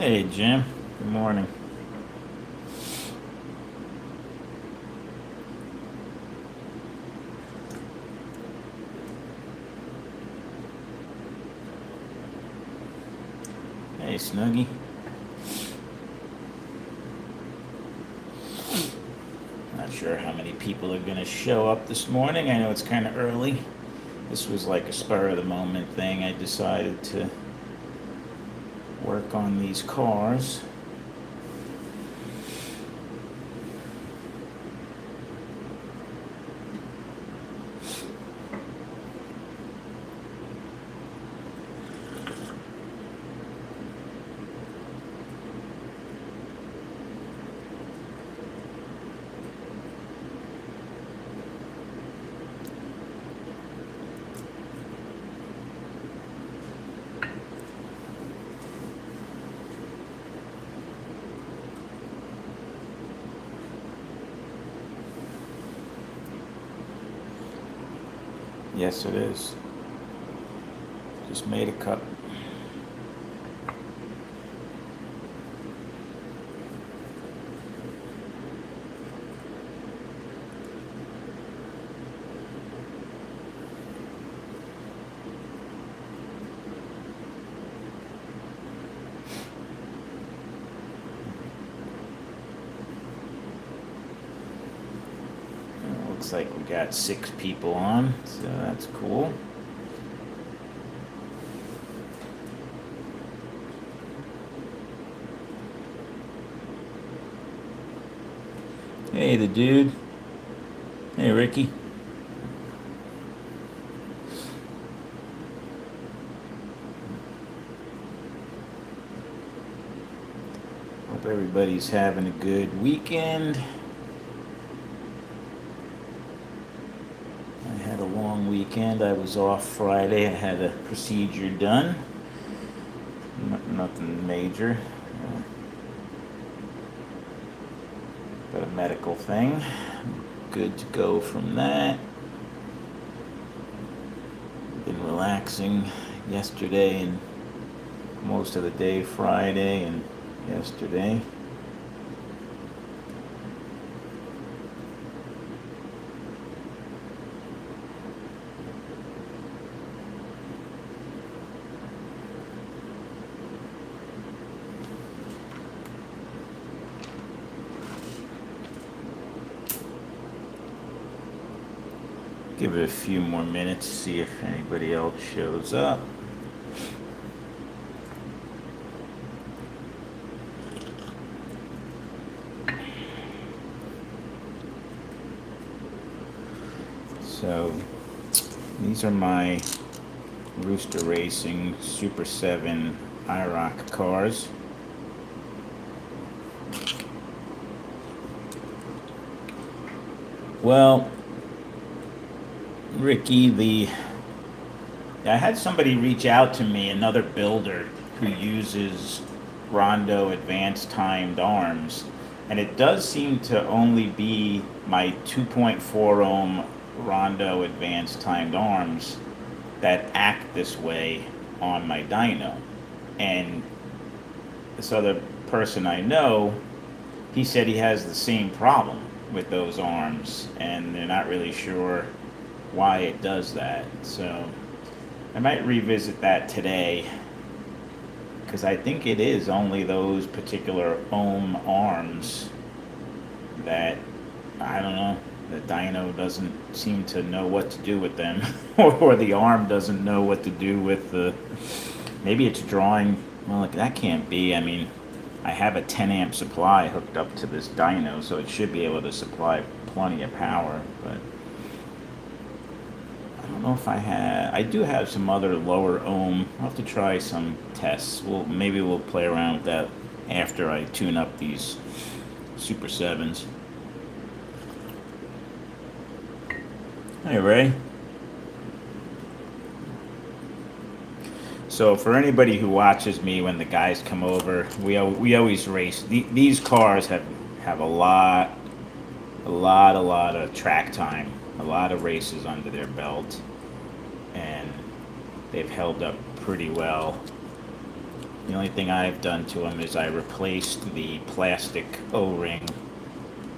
Hey, Jim. Good morning. Hey, Snuggie. Not sure how many people are going to show up this morning. I know it's kind of early. This was like a spur of the moment thing. I decided to work on these cars. Yes, it is. Just made a cup. Looks like we got 6 people on, so that's cool. Hey, the dude. Hey, Ricky. Hope everybody's having a good weekend. I had a long weekend. I was off Friday. I had a procedure done. Nothing major, but a medical thing. Good to go from that. Been relaxing yesterday and most of the day Friday and yesterday. Give it a few more minutes, see if anybody else shows up. So, these are my Rooster Racing Super 7 IROC cars. Well, Ricky, I had somebody reach out to me, another builder who uses Rondo advanced timed arms, and it does seem to only be my 2.4 ohm Rondo advanced timed arms that act this way on my dyno. And this other person I know, he said he has the same problem with those arms, and they're not really sure why it does that. So I might revisit that today, because I think it is only those particular ohm arms that, I don't know, the dyno doesn't seem to know what to do with them, or the arm doesn't know what to do with the, maybe it's drawing, well, that can't be. I mean, I have a 10 amp supply hooked up to this dyno, so it should be able to supply plenty of power, but I don't know if I do have some other lower ohm. I'll have to try some tests. Maybe we'll play around with that after I tune up these Super 7s. Hey, Ray. So for anybody who watches me when the guys come over, we always race. These cars have a lot of track time, a lot of races under their belt, and they've held up pretty well. The only thing I've done to them is I replaced the plastic O-ring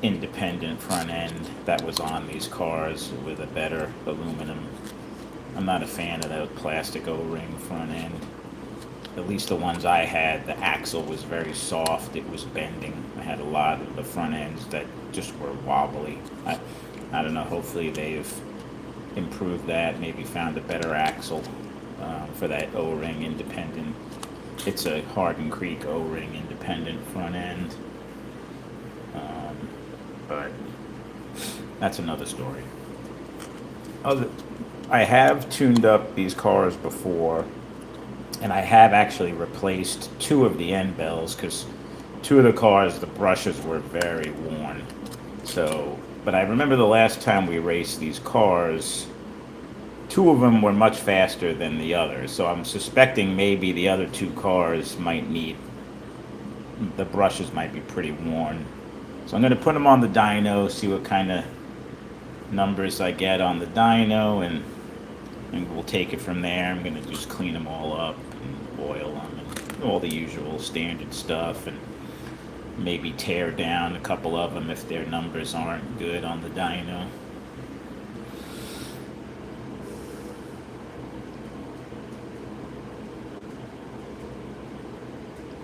independent front end that was on these cars with a better aluminum. I'm not a fan of that plastic O-ring front end. At least the ones I had, the axle was very soft. It was bending. I had a lot of the front ends that just were wobbly. I don't know. Hopefully they've improved that. Maybe found a better axle for that O-ring independent. It's a Hardin Creek O-ring independent front end. But that's another story. I have tuned up these cars before, and I have actually replaced two of the end bells because two of the cars, the brushes were very worn. So, but I remember the last time we raced these cars, two of them were much faster than the others. So I'm suspecting maybe the other two cars might need, the brushes might be pretty worn. So I'm going to put them on the dyno, see what kind of numbers I get on the dyno, and we'll take it from there. I'm going to just clean them all up and oil them and all the usual standard stuff, and maybe tear down a couple of them if their numbers aren't good on the dyno.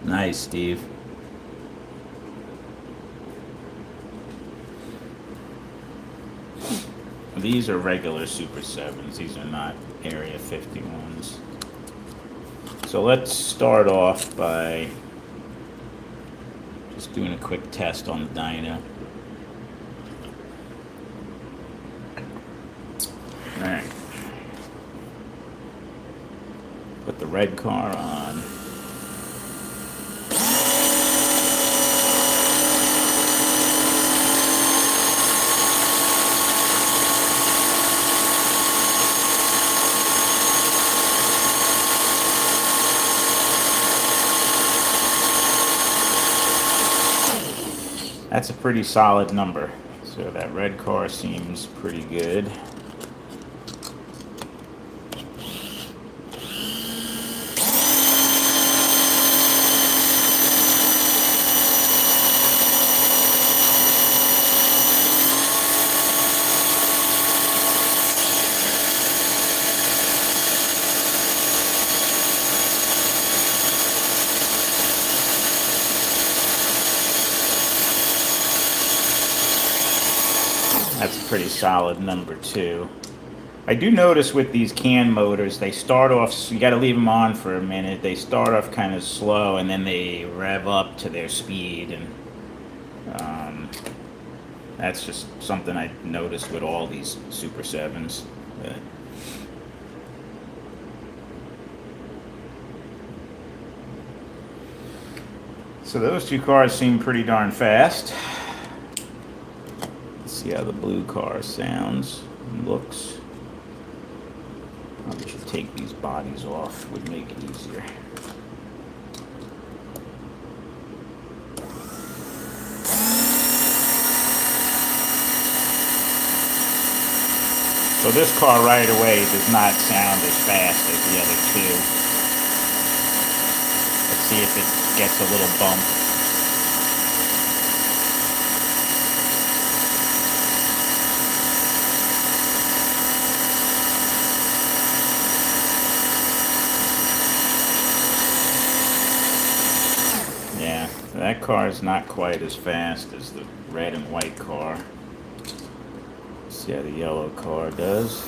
Nice, Steve. These are regular Super 7s. These are not Area 51s. So let's start off by just doing a quick test on the dyno. Alright. Put the red car on. That's a pretty solid number. So that red car seems pretty good. That's a pretty solid number too. I do notice with these can motors, they start off, you got to leave them on for a minute. They start off kind of slow and then they rev up to their speed, and that's just something I noticed with all these Super 7s. So those two cars seem pretty darn fast. See how the blue car sounds and looks. Probably should take these bodies off, would make it easier. So this car right away does not sound as fast as the other two. Let's see if it gets a little bump. That car is not quite as fast as the red and white car. Let's see how the yellow car does.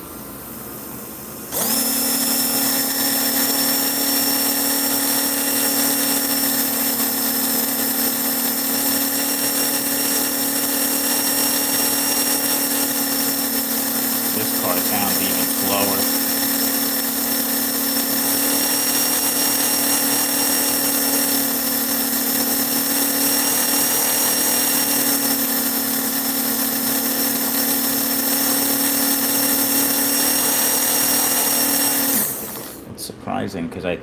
This car sounds even slower. Surprising, because I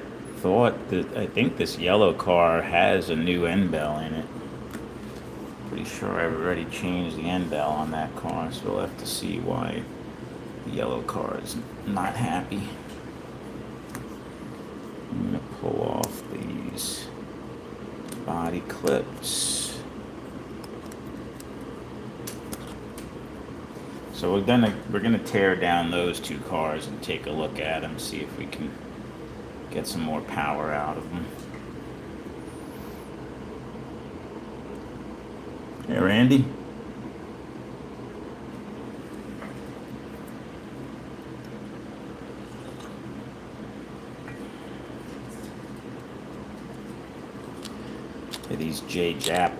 think this yellow car has a new end bell in it. Pretty sure I've already changed the end bell on that car, so we'll have to see why the yellow car is not happy. I'm gonna pull off these Eclipse. So we're gonna tear down those two cars and take a look at them, see if we can get some more power out of them. Hey, Randy. These J-Jap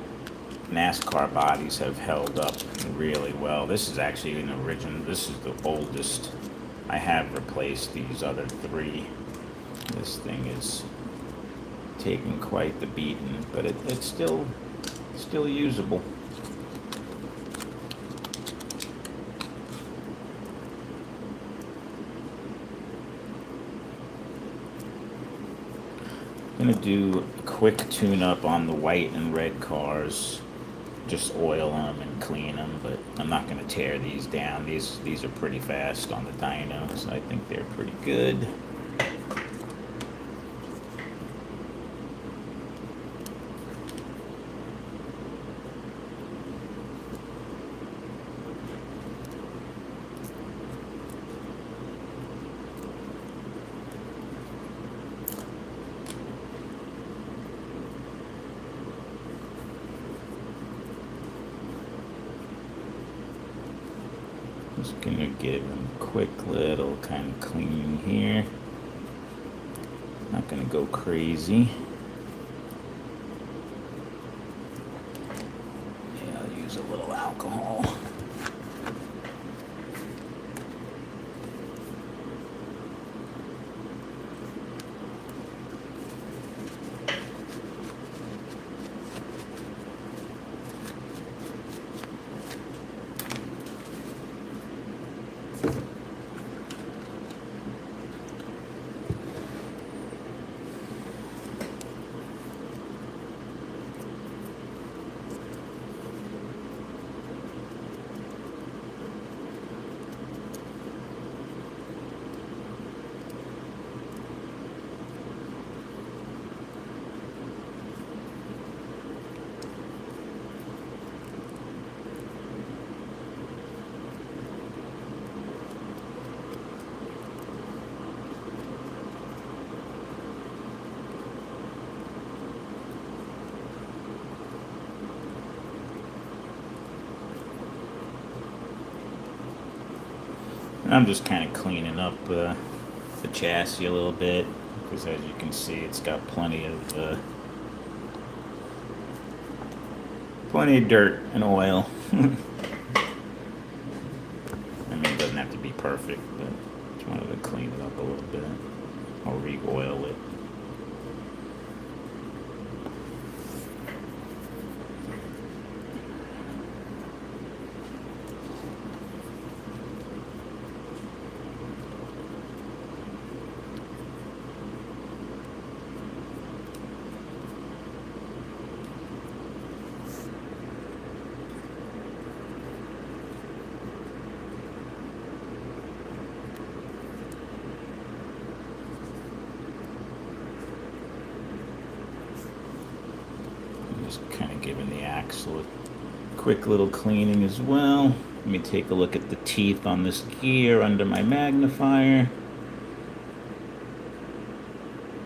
NASCAR bodies have held up really well. This is actually an original. This is the oldest. I have replaced these other three. This thing is taking quite the beating, but it's still usable. I'm gonna do a quick tune-up on the white and red cars. Just oil them and clean them, but I'm not gonna tear these down. These are pretty fast on the dyno, so I think they're pretty good. Just gonna give them a quick little kind of clean here. Not gonna go crazy. Yeah, I'll use a little alcohol. I'm just kind of cleaning up the chassis a little bit, because as you can see, it's got plenty of dirt and oil. I mean, it doesn't have to be perfect, but just wanted to clean it up a little bit. I'll re-oil it. Just kind of giving the axle a quick little cleaning as well. Let me take a look at the teeth on this gear under my magnifier.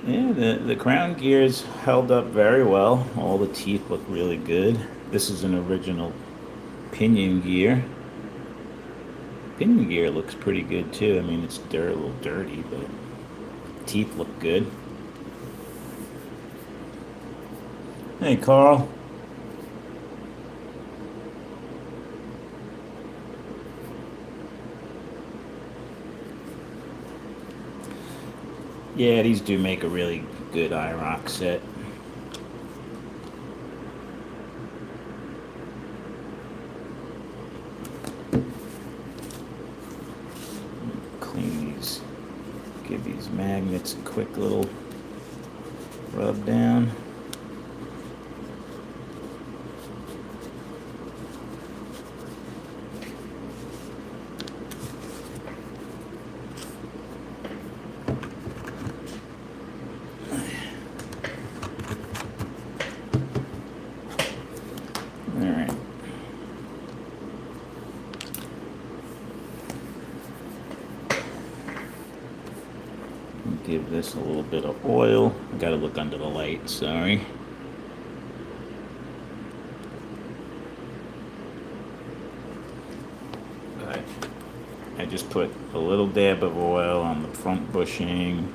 Yeah, the crown gears held up very well. All the teeth look really good. This is an original pinion gear. Pinion gear looks pretty good too. I mean, it's a little dirty, but teeth look good. Hey, Carl. Yeah, these do make a really good IROC set. Clean these, give these magnets a quick little rub down. Give this a little bit of oil. I gotta look under the light, sorry. But I just put a little dab of oil on the front bushing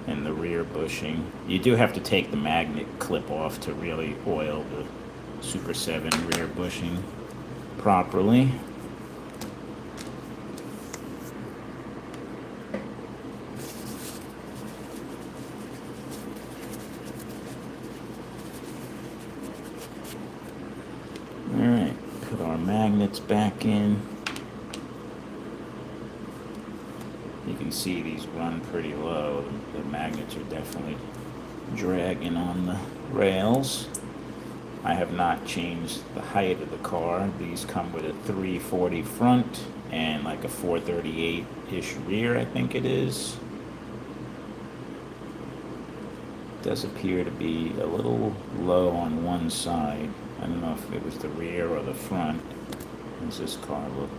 and the rear bushing. You do have to take the magnet clip off to really oil the Super 7 rear bushing properly. Alright, put our magnets back in. You can see these run pretty low. The magnets are definitely dragging on the rails. I have not changed the height of the car. These come with a 340 front and like a 438-ish rear, I think it is. Does appear to be a little low on one side. I don't know if it was the rear or the front. How does this car look?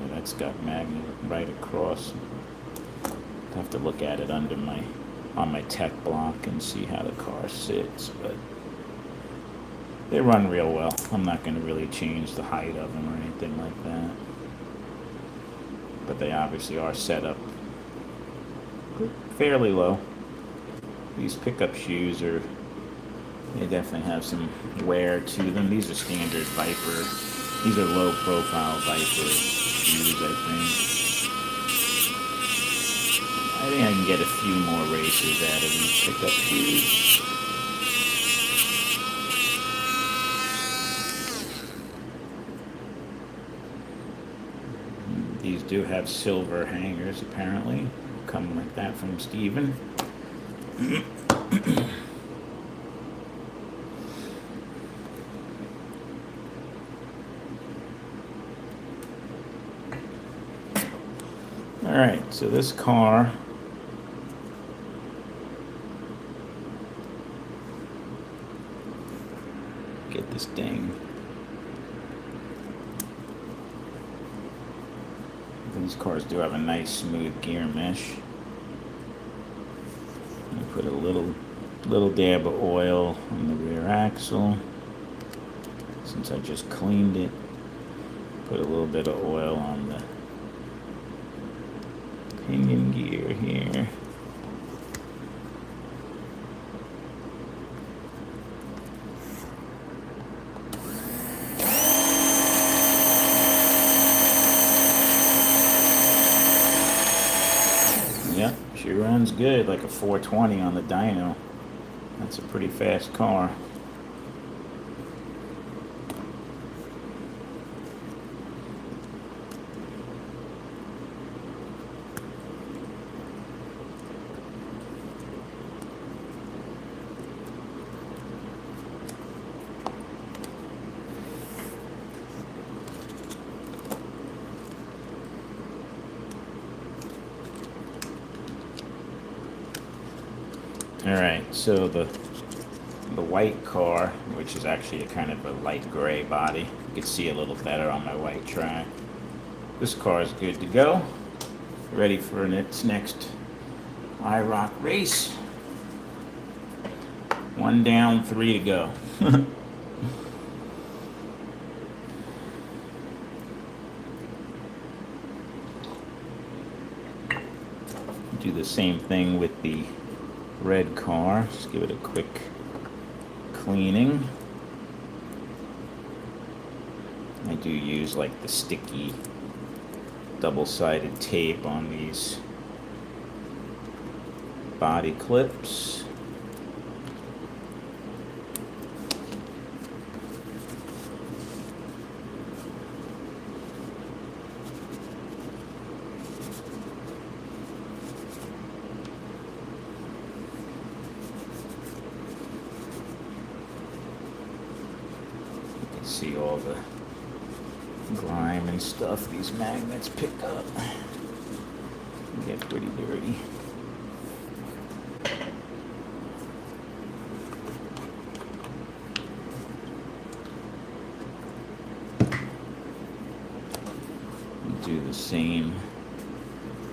Yeah, that's got magnet right across. I have to look at it under on my tech block and see how the car sits, but they run real well. I'm not going to really change the height of them or anything like that, but they obviously are set up fairly low. These pickup shoes they definitely have some wear to them. These are standard Viper. These are low profile Viper shoes, I think I can get a few more races out of these pickup shoes. These do have silver hangers, apparently. Come like that from Steven. Alright, so this car get this dang. These cars do have a nice smooth gear mesh. I put a little dab of oil on the rear axle. Since I just cleaned it, put a little bit of oil on the pinion gear here. Yep, she runs good, like a 420 on the dyno. That's a pretty fast car. Alright, so the white car, which is actually a kind of a light gray body, you can see a little better on my white track. This car is good to go, ready for its next IROC race. 1 down, 3 to go. Do the same thing with the red car. Just give it a quick cleaning. I do use like the sticky double-sided tape on these body clips. See all the grime and stuff these magnets pick up. Get pretty dirty. Do the same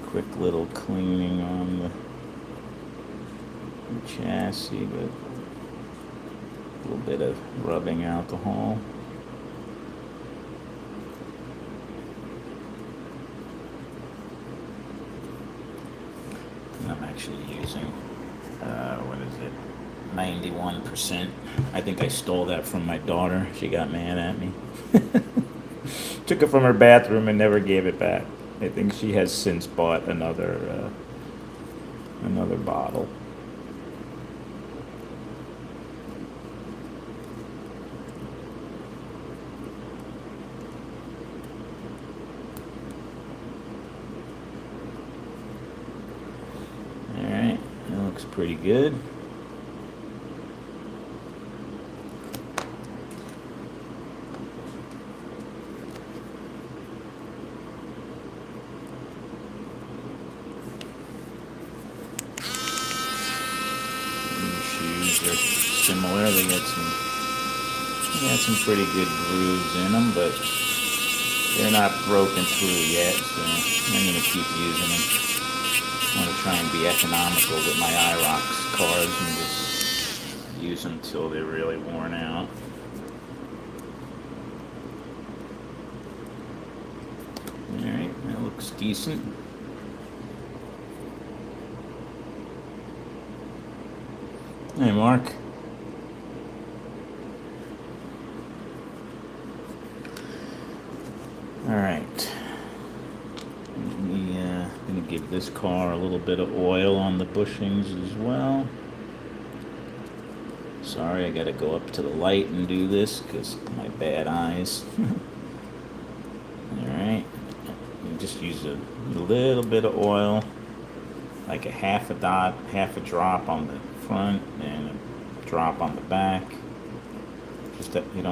quick little cleaning on the the chassis, but a little bit of rubbing alcohol. And I'm actually using, what is it, 91%. I think I stole that from my daughter. She got mad at me. Took it from her bathroom and never gave it back. I think she has since bought another bottle. All right, that looks pretty good. They're similar. They got some pretty good grooves in them, but they're not broken through yet, so I'm going to keep using them. I want to try and be economical with my IROC cars and just use them till they're really worn out. Alright, that looks decent. Hey, Mark. All right. I'm going to give this car a little bit of oil on the bushings as well. Sorry, I got to go up to the light and do this because my bad eyes. All right. Just use a little bit of oil, like a half a drop on the front and a drop on the back. Just that you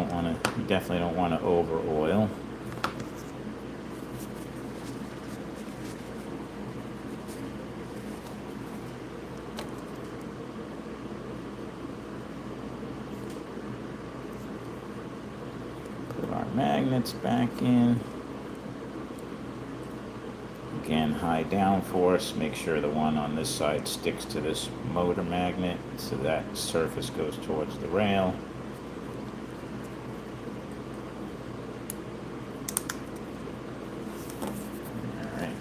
definitely don't want to over oil. Put our magnets back in. Again, high downforce, make sure the one on this side sticks to this motor magnet so that surface goes towards the rail. Alright.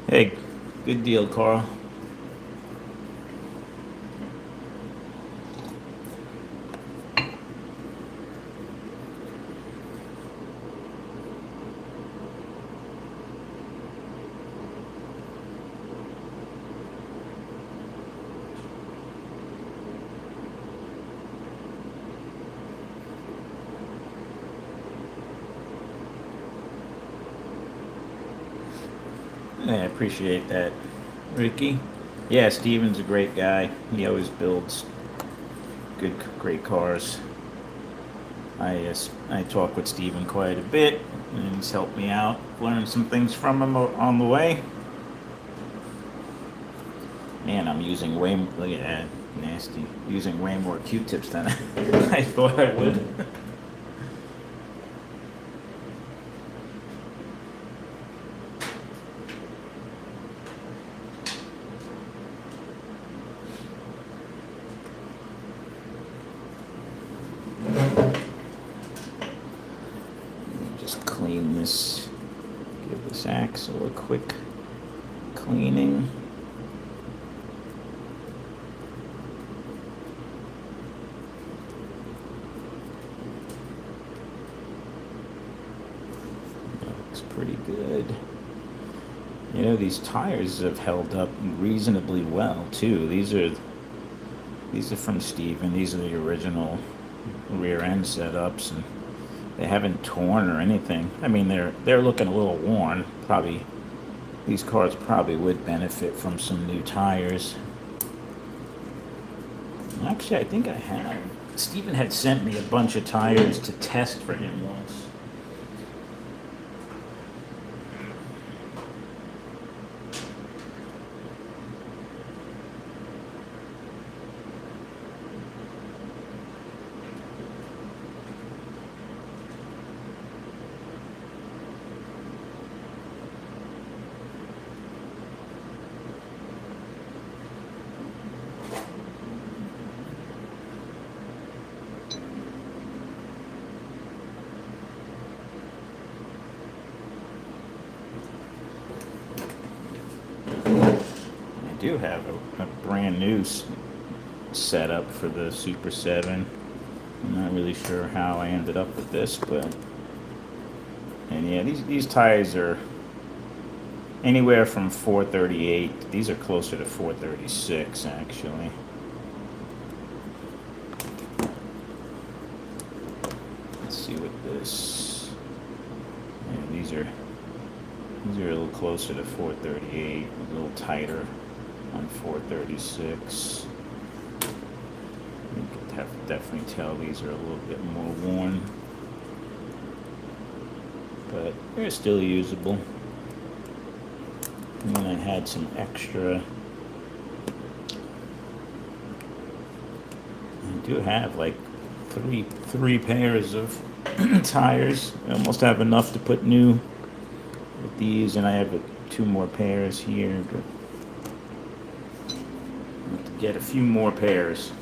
Hey, good deal, Carl. I appreciate that, Ricky. Yeah, Steven's a great guy. He always builds great cars. I talk with Steven quite a bit, and he's helped me out, learned some things from him on the way. Man, I'm using look at that, nasty, using way more Q-tips than I thought I would. Just clean this, give this axle a quick cleaning. Pretty good. You know, these tires have held up reasonably well too. These are from Steven. These are the original rear end setups, and they haven't torn or anything. I mean, they're looking a little worn. Probably these cars probably would benefit from some new tires. Actually, I think I have. Steven had sent me a bunch of tires to test for him once. do have a brand new setup for the Super 7. I'm not really sure how I ended up with this, but... And yeah, these tires are anywhere from 438. These are closer to 436, actually. Let's see what this... Yeah, these are a little closer to 438, a little tighter on 436. You can definitely tell these are a little bit more worn, but they're still usable. And then I had some extra. I do have like three pairs of tires. I almost have enough to put new with these, and I have 2 more pairs here. But I have to get a few more pairs.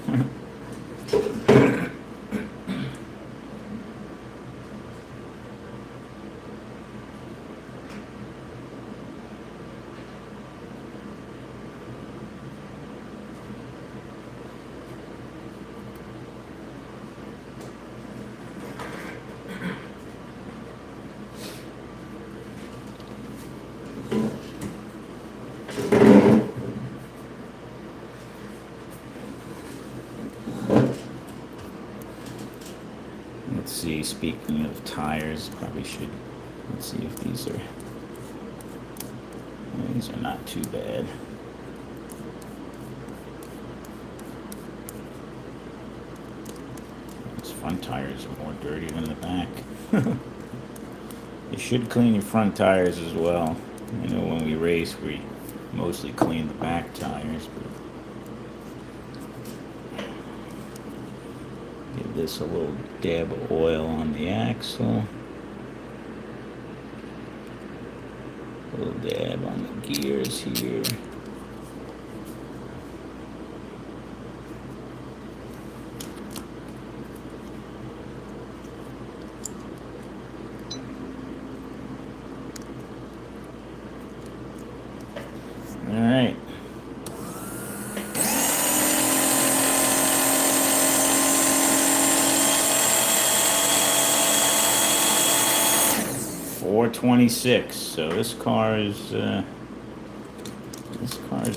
Let's see, speaking of tires, probably should, let's see if these are not too bad. These front tires are more dirty than the back. You should clean your front tires as well. I know when we race, we mostly clean the back tires, but give this a little dab of oil on the axle. A little dab on the gears here. All right. $426. So this car is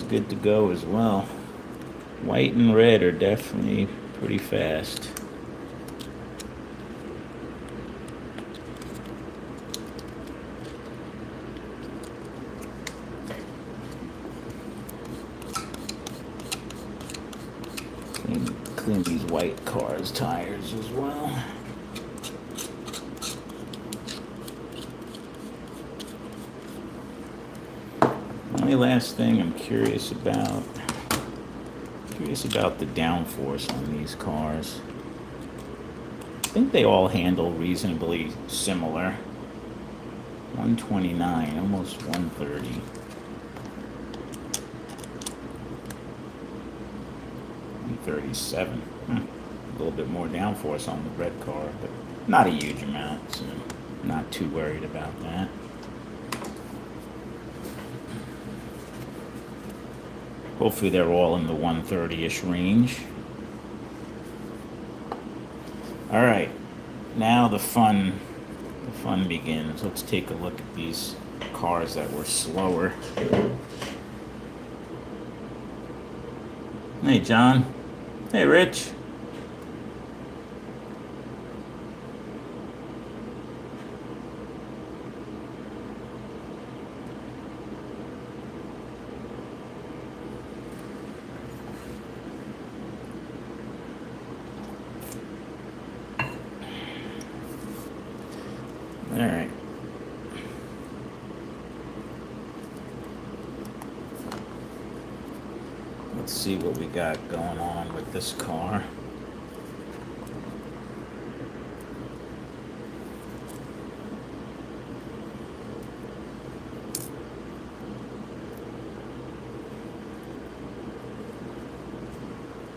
good to go as well. White and red are definitely pretty fast. Clean these white cars' tires as well. Only last thing I'm curious about the downforce on these cars. I think they all handle reasonably similar. 129, almost 130. 137. A little bit more downforce on the red car, but not a huge amount, so not too worried about that. Hopefully they're all in the 130-ish range. All right, now the fun begins. Let's take a look at these cars that were slower. Hey, John. Hey, Rich. All right. Let's see what we got going on with this car.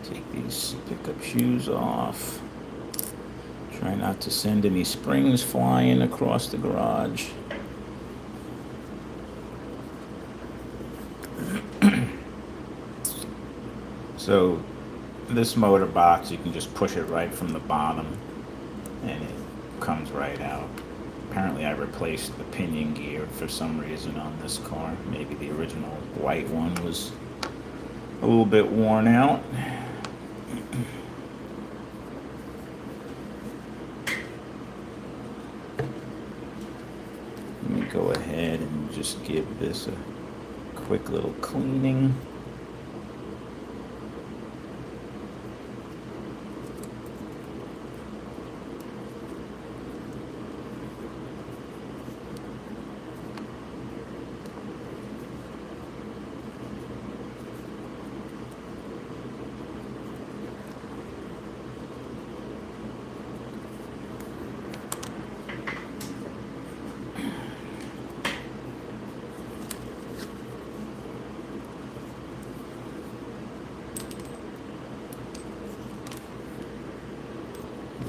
Take these pickup shoes off. Try not to send any springs flying across the garage. So this motor box, you can just push it right from the bottom and it comes right out. Apparently I replaced the pinion gear for some reason on this car. Maybe the original white one was a little bit worn out. Let me go ahead and just give this a quick little cleaning.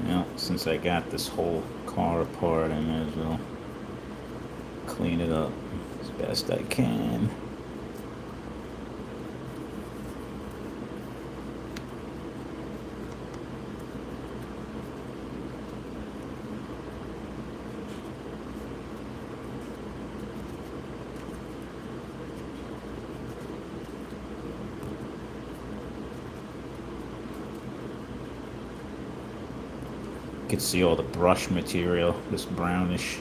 Well, since I got this whole car apart, I might as well clean it up as best I can. You can see all the brush material, this brownish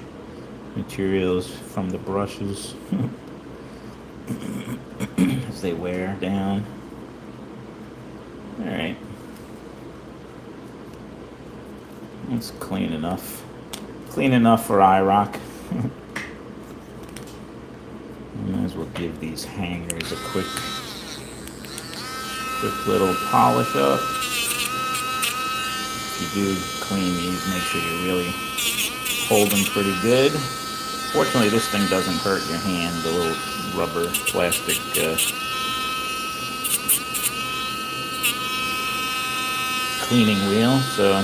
materials from the brushes as they wear down. Alright, that's clean enough. Clean enough for IROC. Might as well give these hangers a quick little polish up. If you do clean these, make sure you really hold them pretty good. Fortunately, this thing doesn't hurt your hand, the little rubber plastic cleaning wheel, so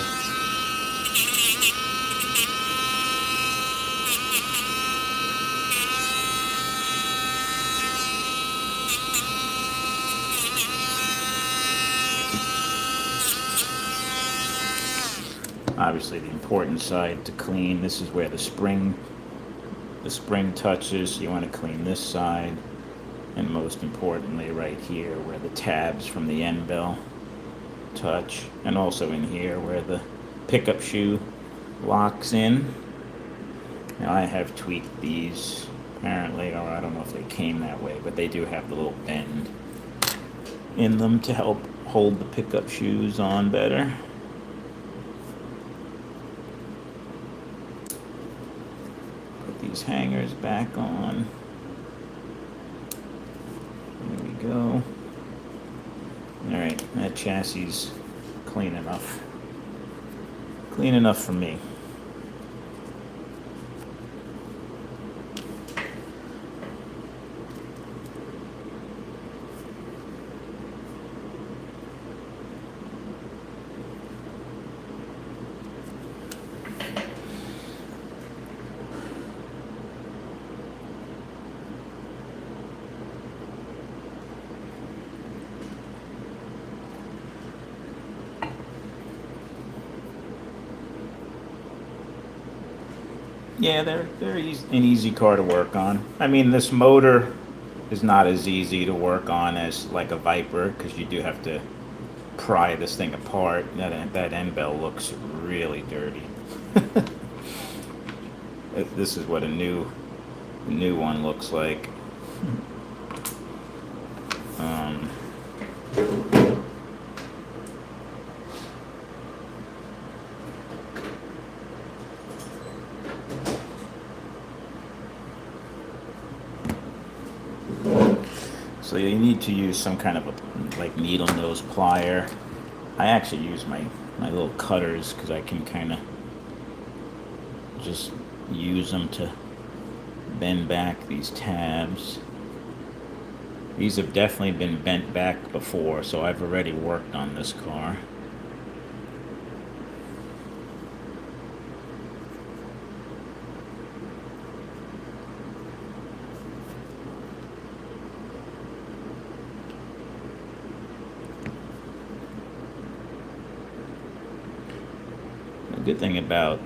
obviously the important side to clean. This is where the spring touches, so you want to clean this side, and most importantly right here where the tabs from the end bell touch, and also in here where the pickup shoe locks in. Now I have tweaked these apparently, or I don't know if they came that way, but they do have the little bend in them to help hold the pickup shoes on better. These hangers back on. There we go. Alright, that chassis is clean enough. Clean enough for me. Yeah, they're an easy car to work on. I mean, this motor is not as easy to work on as like a Viper, because you do have to pry this thing apart. That end bell looks really dirty. This is what a new one looks like. So you need to use some kind of a like needle nose plier. I actually use my little cutters because I can kind of just use them to bend back these tabs. These have definitely been bent back before, so I've already worked on this car. Good thing about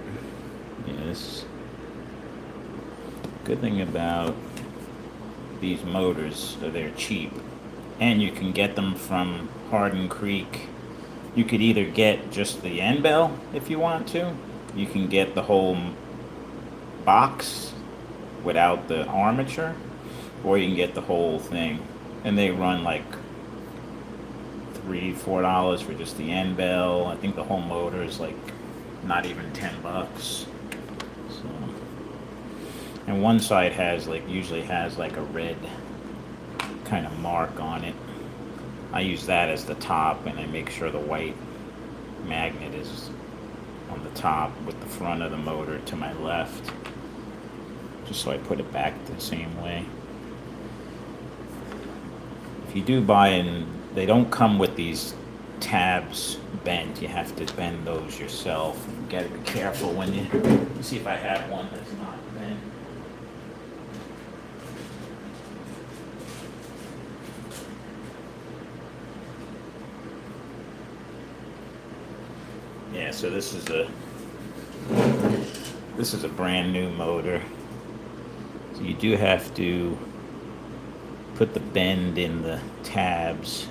good thing about these motors are they're cheap, and you can get them from Hardin Creek. You could either get just the end bell if you want to. You can get the whole box without the armature, or you can get the whole thing, and they run like $3-4 for just the end bell. I think the whole motor is like not even $10. So, and one side has usually has like a red kind of mark on it. I use that as the top, and I make sure the white magnet is on the top with the front of the motor to my left, just so I put it back the same way. If you do buy in, they don't come with these tabs bent. You have to bend those yourself. You gotta be careful when you see if I have one that's not bent. Yeah, so this is a brand new motor. So you do have to put the bend in the tabs.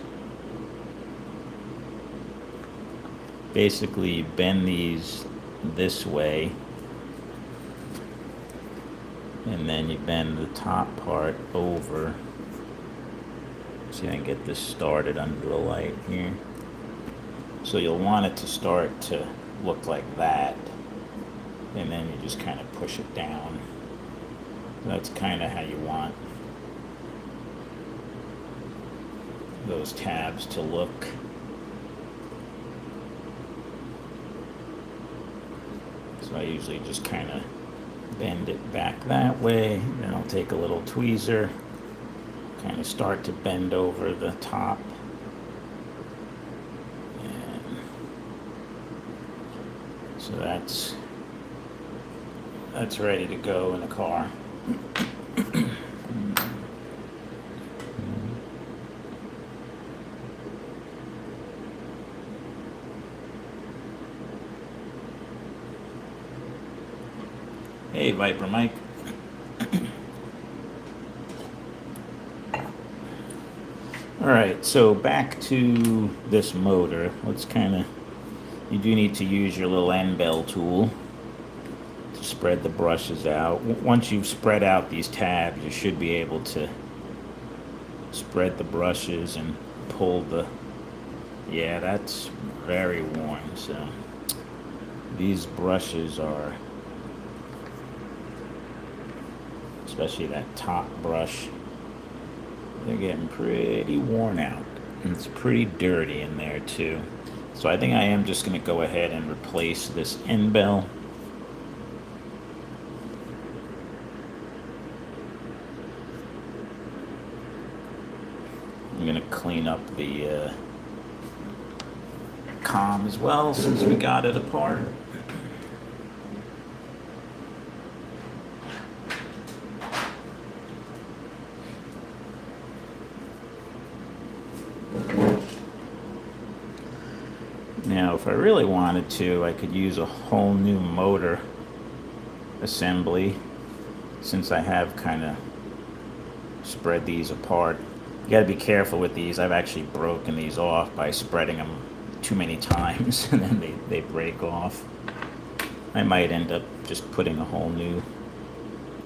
Basically, you bend these this way, and then you bend the top part over. See, I can get this started under the light here. So you'll want it to start to look like that, and then you just kind of push it down. That's kind of how you want those tabs to look. So I usually just kind of bend it back that way, then I'll take a little tweezer, kind of start to bend over the top. And so that's ready to go in the car. Hey, Viper Mike. All right, so back to this motor. You do need to use your little end bell tool to spread the brushes out. Once you've spread out these tabs, you should be able to spread the brushes and pull yeah, that's very worn. So these brushes are, especially that top brush, they're getting pretty worn out, and it's pretty dirty in there too. So I think I am just going to go ahead and replace this end bell. I'm going to clean up the comm as well, since we got it apart. Now, if I really wanted to, I could use a whole new motor assembly, since I have kind of spread these apart. You got to be careful with these. I've actually broken these off by spreading them too many times, and then they break off. I might end up just putting a whole new,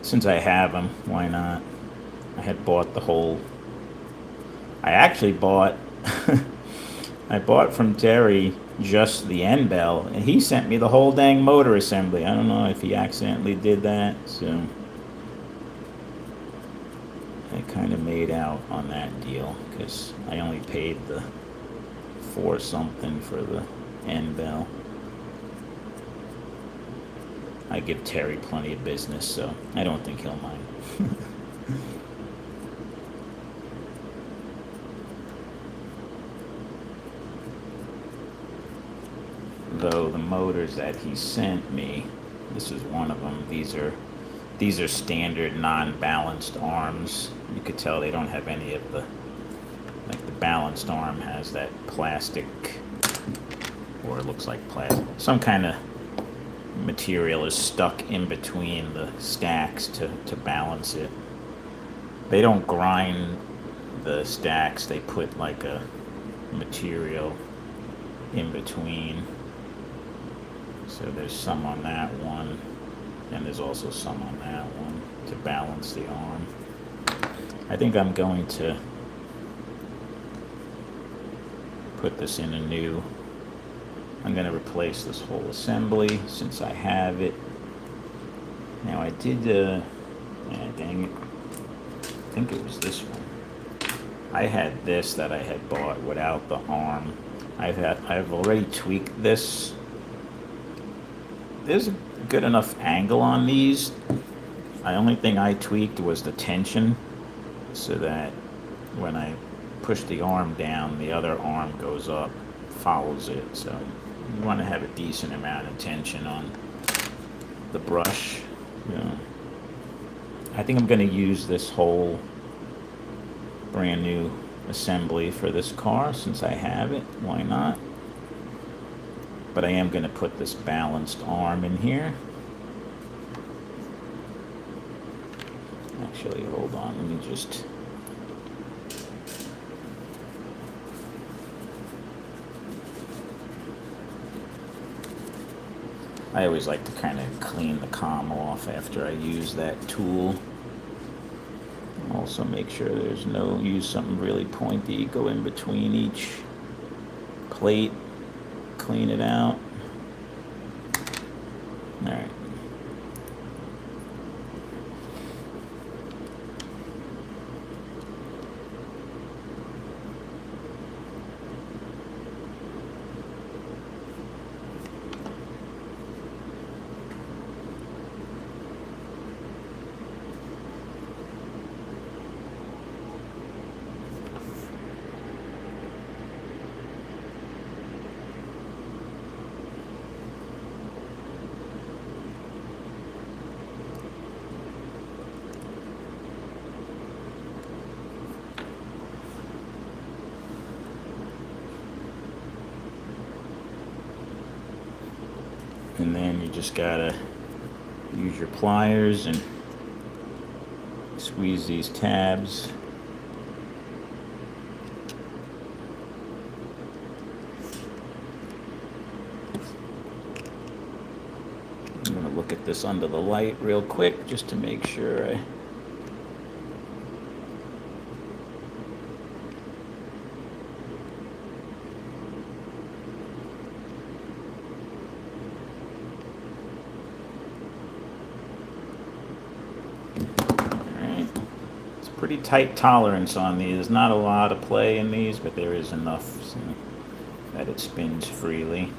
since I have them, why not? I had bought the whole, I actually bought I bought from Terry just the end bell, and he sent me the whole dang motor assembly. I don't know if he accidentally did that, so I kind of made out on that deal, because I only paid the $4 something for the end bell. I give Terry plenty of business, so I don't think he'll mind. Though the motors that he sent me, this is one of them. These are standard non-balanced arms. You could tell they don't have any of the, like the balanced arm has that plastic, or it looks like plastic, some kind of material is stuck in between the stacks to balance it. They don't grind the stacks, they put like a material in between. So there's some on that one, and there's also some on that one to balance the arm. I think I'm going to put this in anew. I'm going to replace this whole assembly since I have it. Now I did, yeah, dang it. I think it was this one. I had this that I had bought without the arm. I've already tweaked this. There's a good enough angle on these. The only thing I tweaked was the tension, so that when I push the arm down, the other arm goes up, follows it. So you want to have a decent amount of tension on the brush. Yeah. I think I'm going to use this whole brand new assembly for this car since I have it. Why not? But I am going to put this balanced arm in here. Actually, hold on, let me just... I always like to kind of clean the comm off after I use that tool. Also make sure there's no, use something really pointy, go in between each plate, clean it out. All right. And then you just gotta use your pliers and squeeze these tabs. I'm gonna look at this under the light real quick just to make sure I... Pretty tight tolerance on these. There's not a lot of play in these, but there is enough so that it spins freely.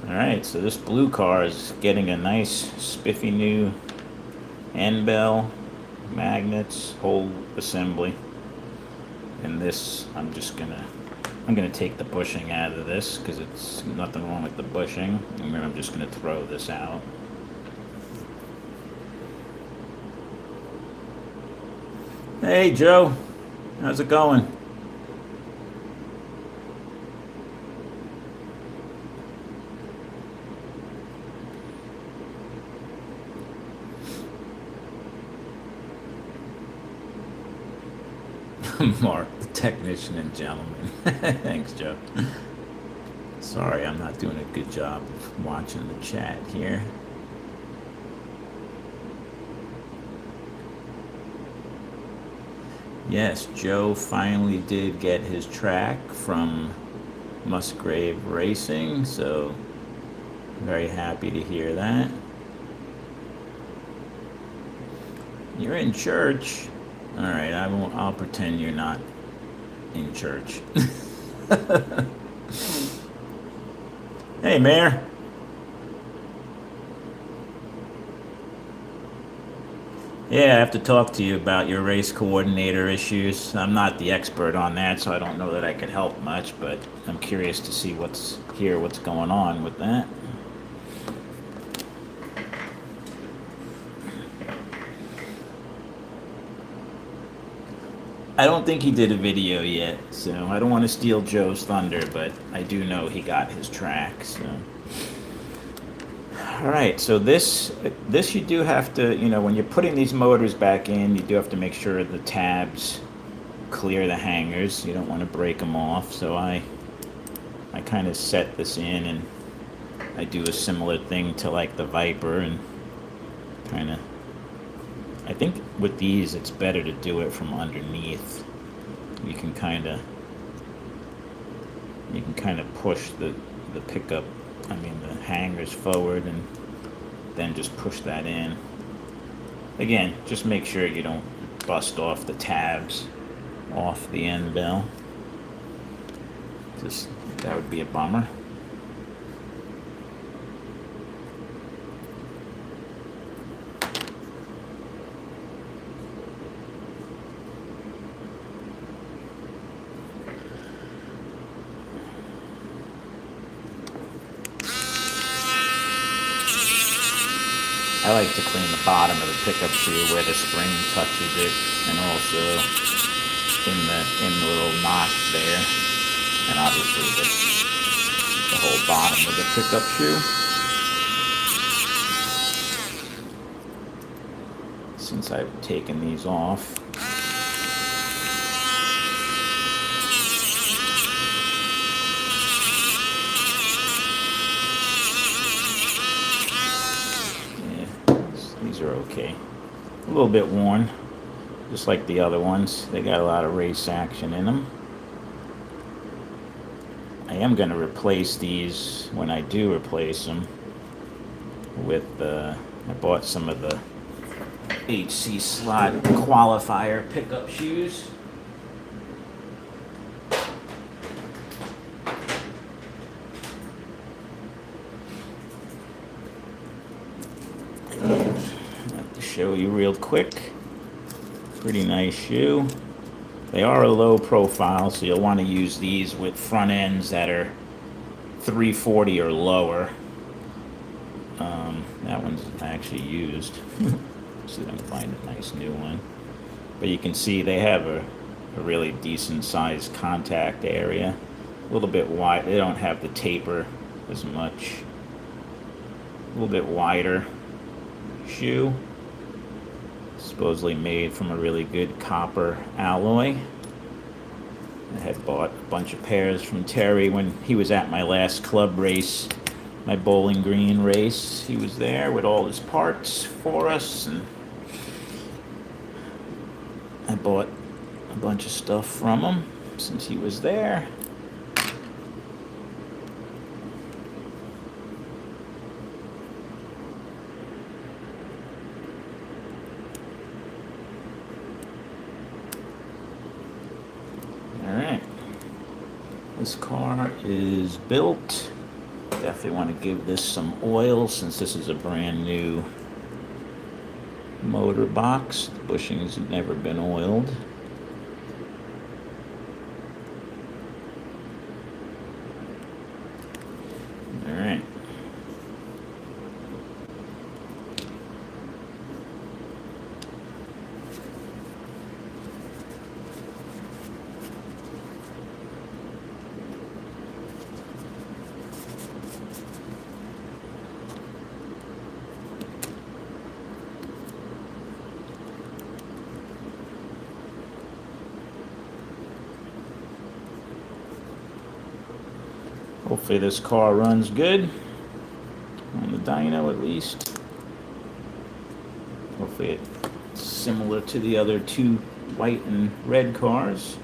Alright, so this blue car is getting a nice spiffy new end bell, magnets, whole assembly. And this, I'm gonna take the bushing out of this because it's nothing wrong with the bushing, and then I'm just gonna throw this out. Hey, Joe. How's it going? Mark, the technician and gentleman. Thanks, Joe. Sorry, I'm not doing a good job of watching the chat here. Yes, Joe finally did get his track from Musgrave Racing, so very happy to hear that. You're in church. All right, I'll pretend you're not in church. Hey, Mayor. Yeah, I have to talk to you about your race coordinator issues. I'm not the expert on that, so I don't know that I can help much, but I'm curious to see what's going on with that. I don't think he did a video yet, so I don't want to steal Joe's thunder, but I do know he got his track, so... All right, so this you do have to, when you're putting these motors back in, you do have to make sure the tabs clear the hangers. You don't want to break them off. So I kind of set this in, and I do a similar thing to like the Viper, and kind of, I think with these it's better to do it from underneath. You can kind of push the pickup, the hangers forward, and then just push that in. Again, just make sure you don't bust off the tabs off the end bell. Just, that would be a bummer. I like to clean the bottom of the pickup shoe where the spring touches it, and also in the little notch there, and obviously the whole bottom of the pickup shoe. Since I've taken these off, these are okay. A little bit worn, just like the other ones. They got a lot of race action in them. I am going to replace these when I do replace them with I bought some of the HC slot qualifier pickup shoes. Show you real quick. Pretty nice shoe. They are a low profile, so you'll want to use these with front ends that are 340 or lower. That one's actually used. See if I can find a nice new one. But you can see they have a really decent sized contact area. A little bit wide. They don't have the taper as much. A little bit wider shoe. Supposedly made from a really good copper alloy. I had bought a bunch of pairs from Terry when he was at my last club race, my Bowling Green race. He was there with all his parts for us, and I bought a bunch of stuff from him since he was there. This car is built. Definitely want to give this some oil since this is a brand new motor box. The bushings have never been oiled. All right. Hopefully this car runs good, on the dyno at least. Hopefully it's similar to the other two white and red cars.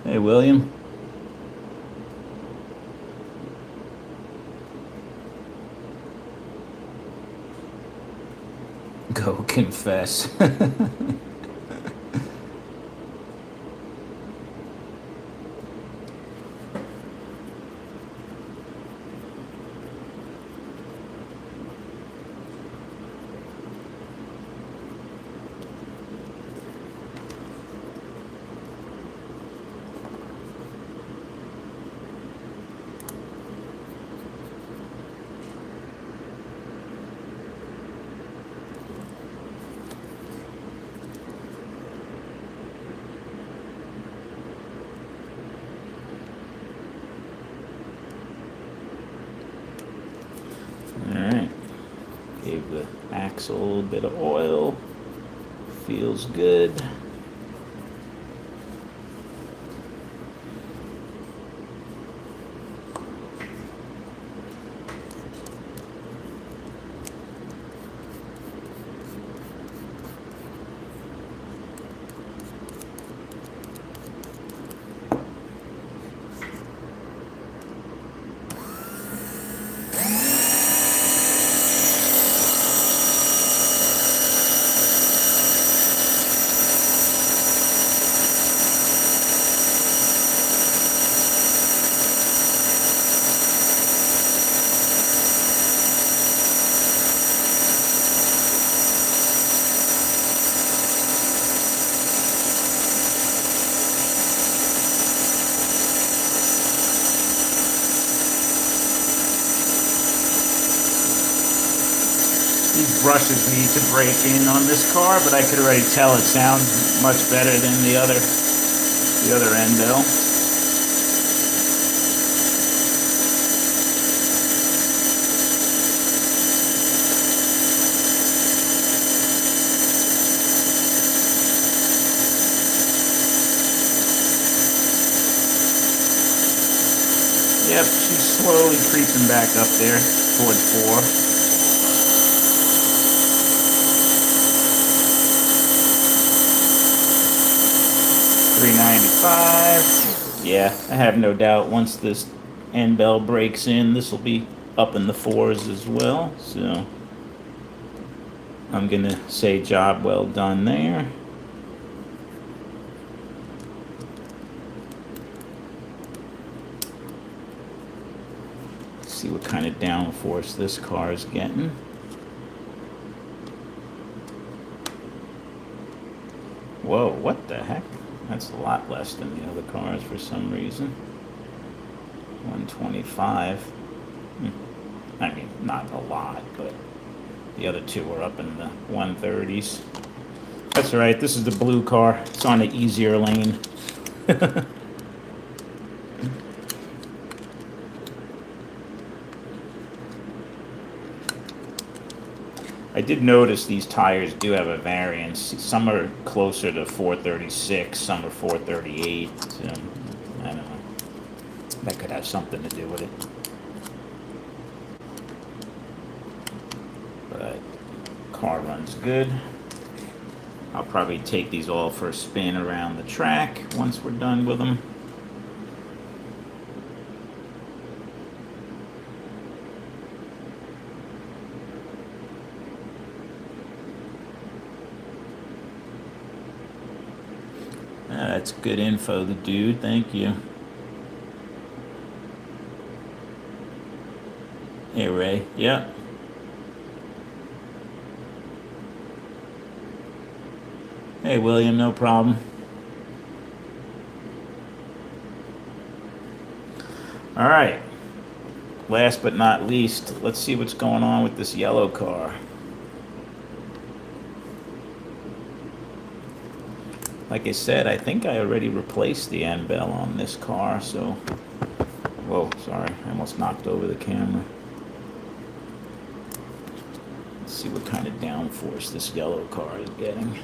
Hey, William. Go confess. So a little bit of oil. Feels good. These brushes need to break in on this car, but I could already tell it sounds much better than the other endo. Yep, she's slowly creeping back up there toward 4. 395. Yeah, I have no doubt once this end bell breaks in, this will be up in the 4s as well. So I'm going to say job well done there. Let's see what kind of downforce this car is getting. Whoa, what the heck? That's a lot less than the other cars for some reason. 125. I mean, not a lot, but the other two are up in the 130s. That's all right. This is the blue car. It's on the easier lane. I did notice these tires do have a variance. Some are closer to 436, some are 438. I don't know. That could have something to do with it. But car runs good. I'll probably take these all for a spin around the track once we're done with them. That's good info, the dude. Thank you. Hey, Ray. Yep. Hey, William. No problem. All right. Last but not least, let's see what's going on with this yellow car. Like I said, I think I already replaced the end bell on this car, so... Whoa, sorry. I almost knocked over the camera. Let's see what kind of downforce this yellow car is getting.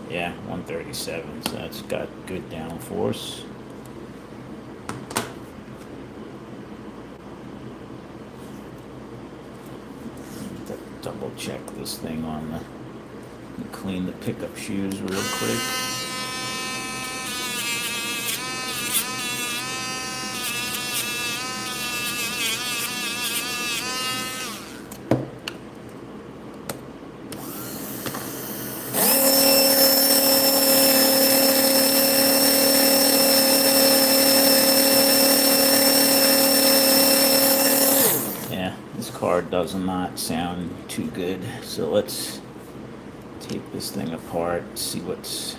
Yeah, 137, so that's got good downforce. Double check this thing on the... Clean the pickup shoes real quick. Yeah, this car does not sound too good, so let's take this thing apart, see what's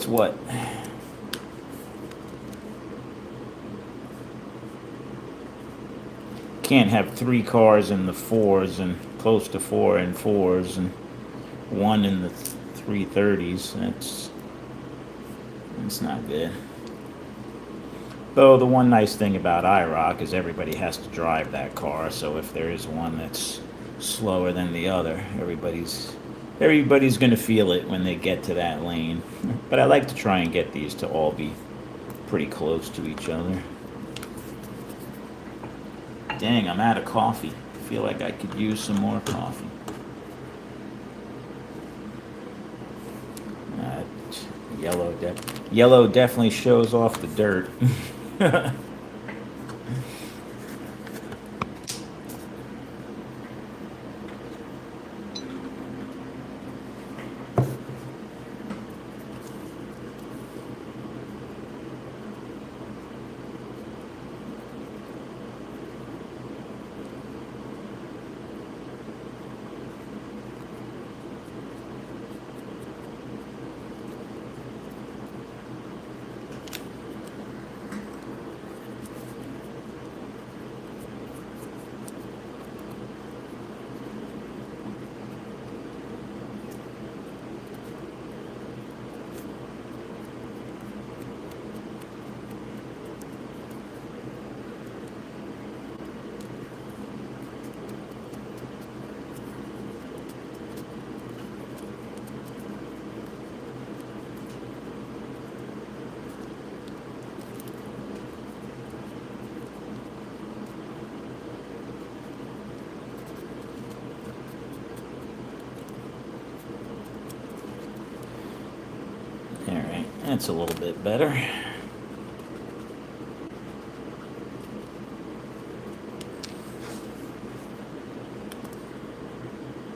what. Can't have 3 cars in the 4s and close to 4 in 4s and 1 in the 330s. That's not good. Though the one nice thing about IROC is everybody has to drive that car, so if there is one that's slower than the other. Everybody's going to feel it when they get to that lane. But I like to try and get these to all be pretty close to each other. Dang, I'm out of coffee. I feel like I could use some more coffee. Yellow definitely shows off the dirt. Alright, that's a little bit better.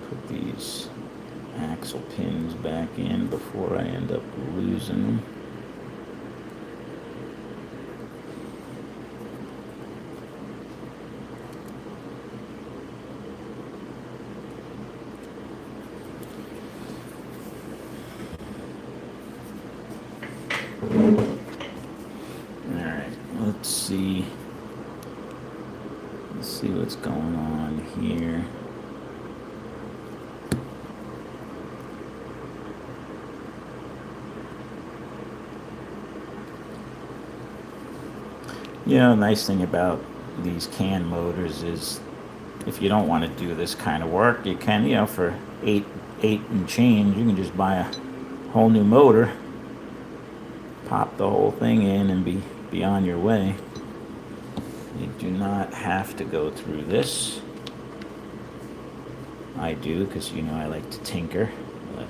Put these axle pins back in before I end up losing them. Alright, let's see what's going on here. You know, the nice thing about these can motors is if you don't want to do this kind of work, you can, you know, for eight and change, you can just buy a whole new motor, pop the whole thing in, and be on your way. You do not have to go through this. I do, because, you know, I like to tinker. But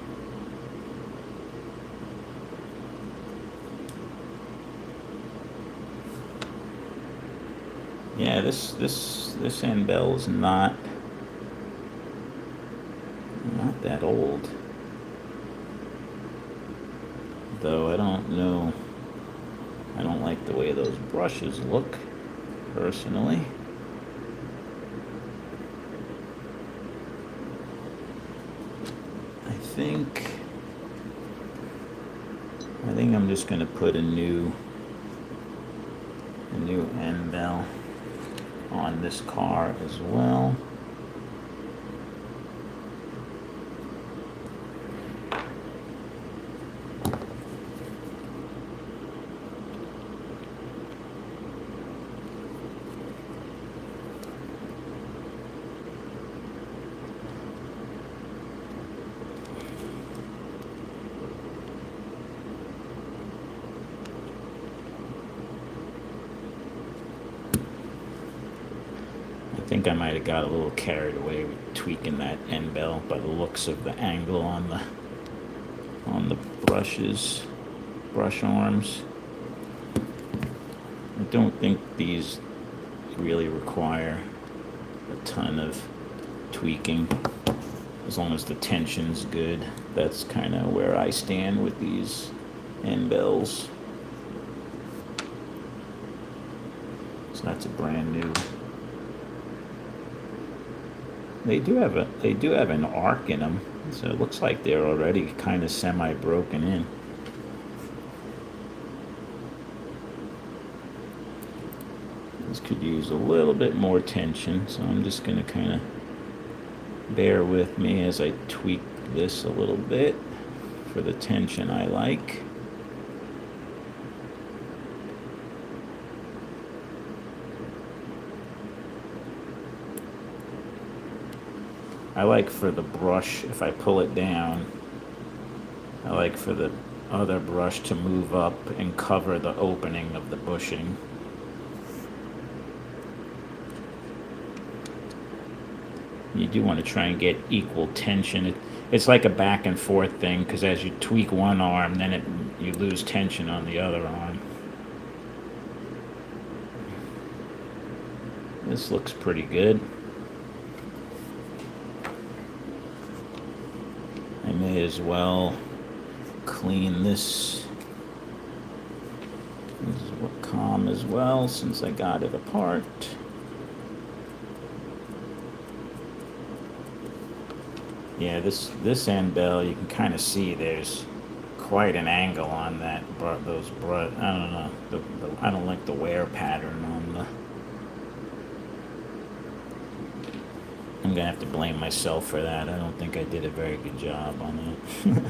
yeah, this end bell is not that old. Though I don't know. I don't like the way those brushes look, personally. I think I'm just going to put a new end bell on this car as well. I think I might have got a little carried away with tweaking that end bell by the looks of the angle on the brush arms. I don't think these really require a ton of tweaking as long as the tension's good. That's kind of where I stand with these end bells. So that's a brand new. They do have an arc in them, so it looks like they're already kind of semi-broken in. This could use a little bit more tension, so I'm just going to kind of bear with me as I tweak this a little bit for the tension I like. I like for the brush, if I pull it down, I like for the other brush to move up and cover the opening of the bushing. You do want to try and get equal tension. It's like a back and forth thing, because as you tweak one arm, then you lose tension on the other arm. This looks pretty good. I may as well clean this calm as well, since I got it apart. Yeah, this end bell, you can kind of see there's quite an angle on that. Those I don't know. I don't like the wear pattern on the. I'm gonna have to blame myself for that. I don't think I did a very good job on it.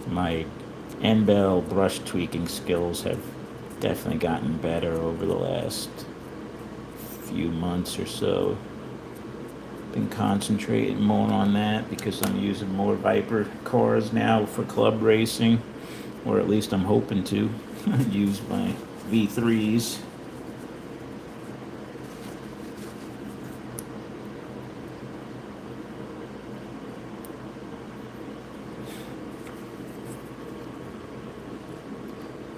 My end bell brush tweaking skills have definitely gotten better over the last few months or so. Been concentrating more on that because I'm using more Viper cars now for club racing, or at least I'm hoping to use my V3s.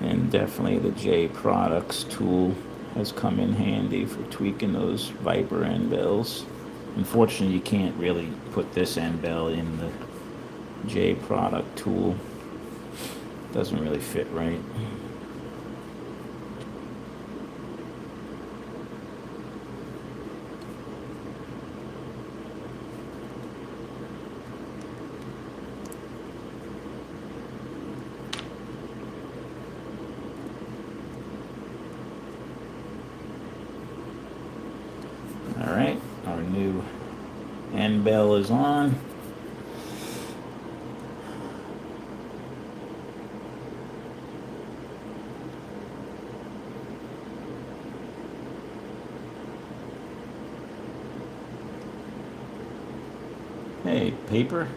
And definitely the J Products tool has come in handy for tweaking those Viper end bells. Unfortunately, you can't really put this end bell in the J Product tool. Doesn't really fit right. All right, our new end bell is on. Hey, paper.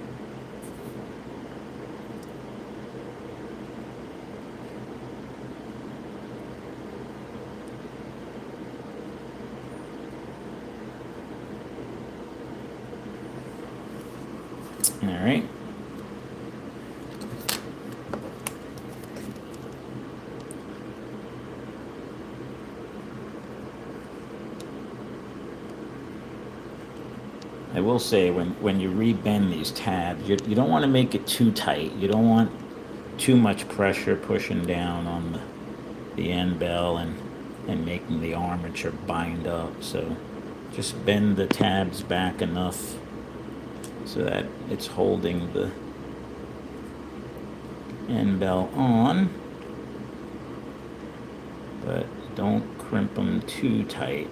All right. I will say, when you rebend these tabs, you don't want to make it too tight. You don't want too much pressure pushing down on the end bell and making the armature bind up. So just bend the tabs back enough so that it's holding the end bell on, but don't crimp them too tight.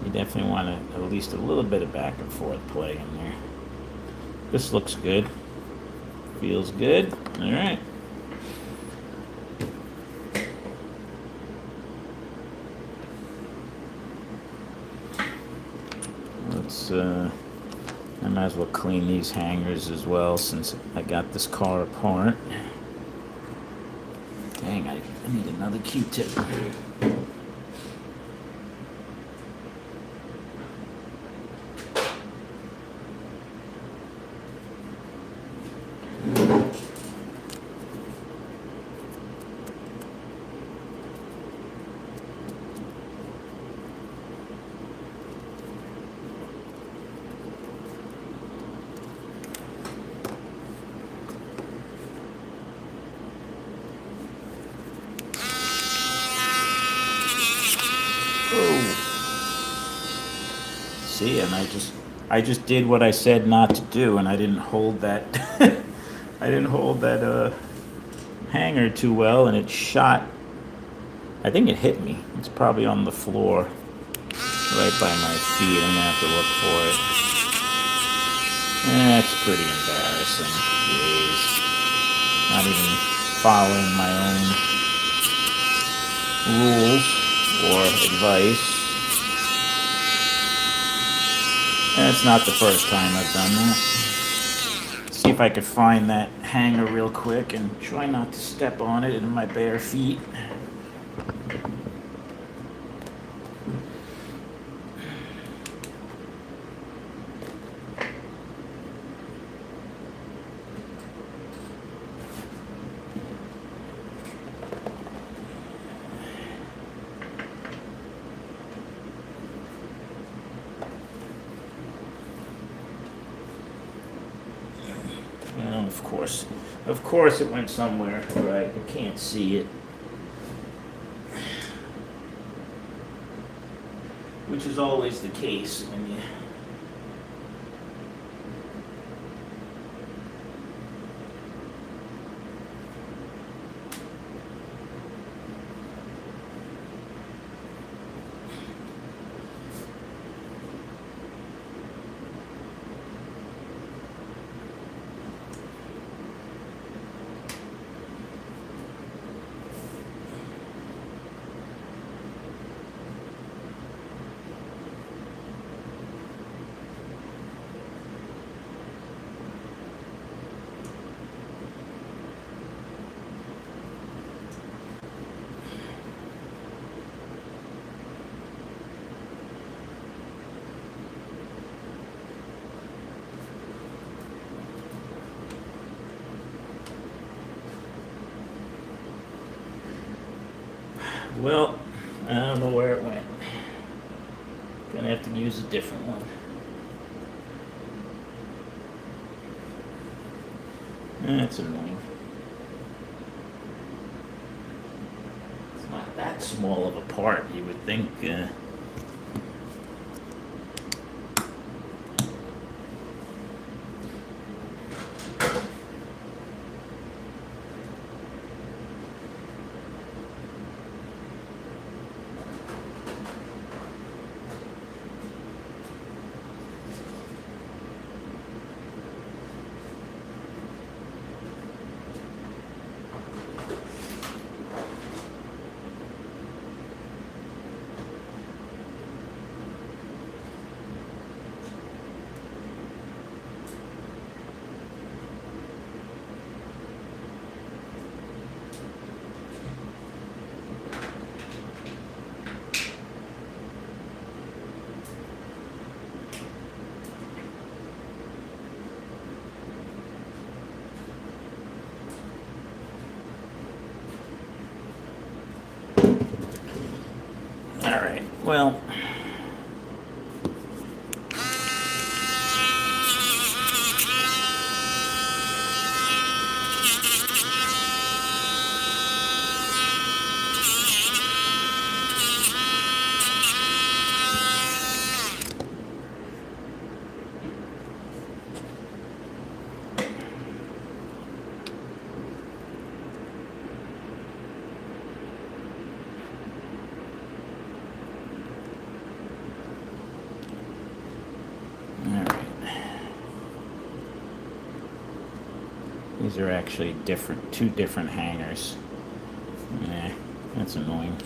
You definitely want at least a little bit of back and forth play in there. This looks good. Feels good. All right. Let's, I might as well clean these hangers as well, since I got this car apart. Dang, I need another Q-tip. see, and I just did what I said not to do, and I didn't hold that I didn't hold that hanger too well, and it shot. I think it hit me. It's probably on the floor right by my feet. I'm gonna have to look for it. That's pretty embarrassing. Jeez. Not even following my own rules or advice. That's not the first time I've done that. See if I could find that hanger real quick and try not to step on it in my bare feet. Well, of course it went somewhere where I can't see it. Which is always the case when you... Well, I don't know where it went. Gonna have to use a different one. That's annoying. It's not that small of a part, you would think. All right, well... These are actually different, two different hangers. That's annoying.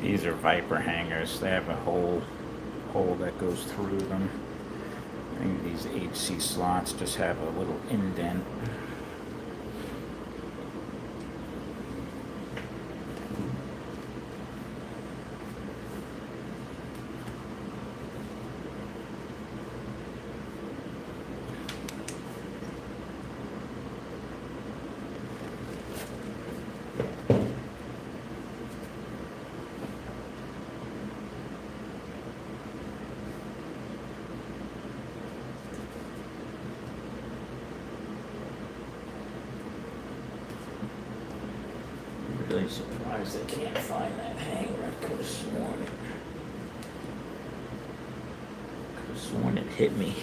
These are Viper hangers. They have a hole that goes through them. I think these these HC slots just have a little indent. Really surprised I can't find that hanger. I could have sworn it. Could have sworn it hit me.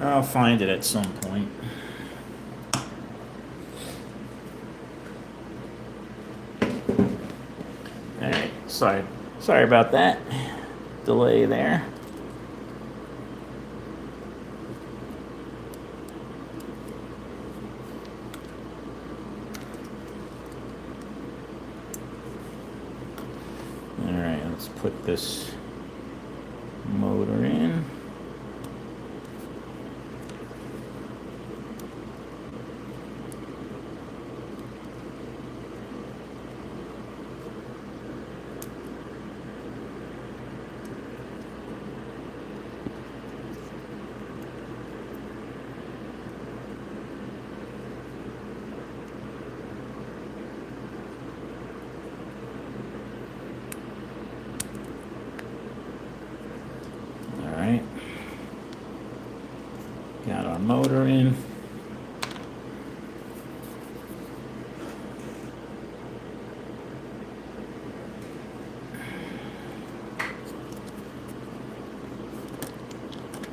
I'll find it at some point. Alright, sorry about that delay there. Alright, let's put this motor in. Alright, got our motor in.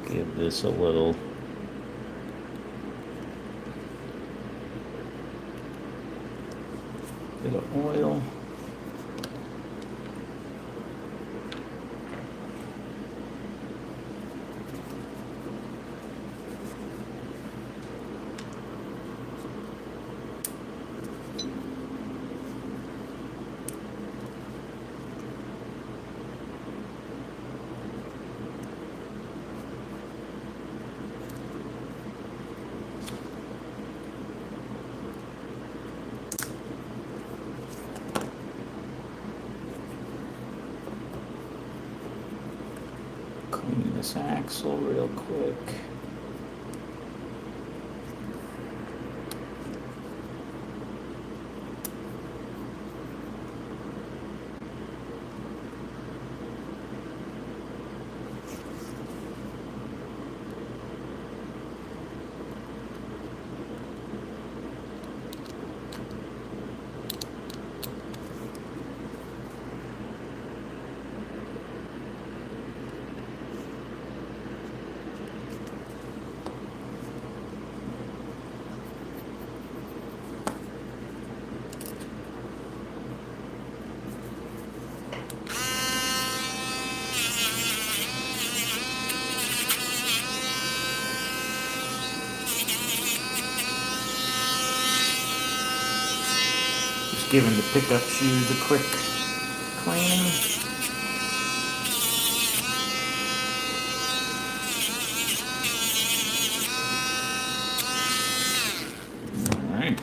Give this a little bit of oil. Clean this axle real quick. Giving the pickup shoes a quick clean. All right.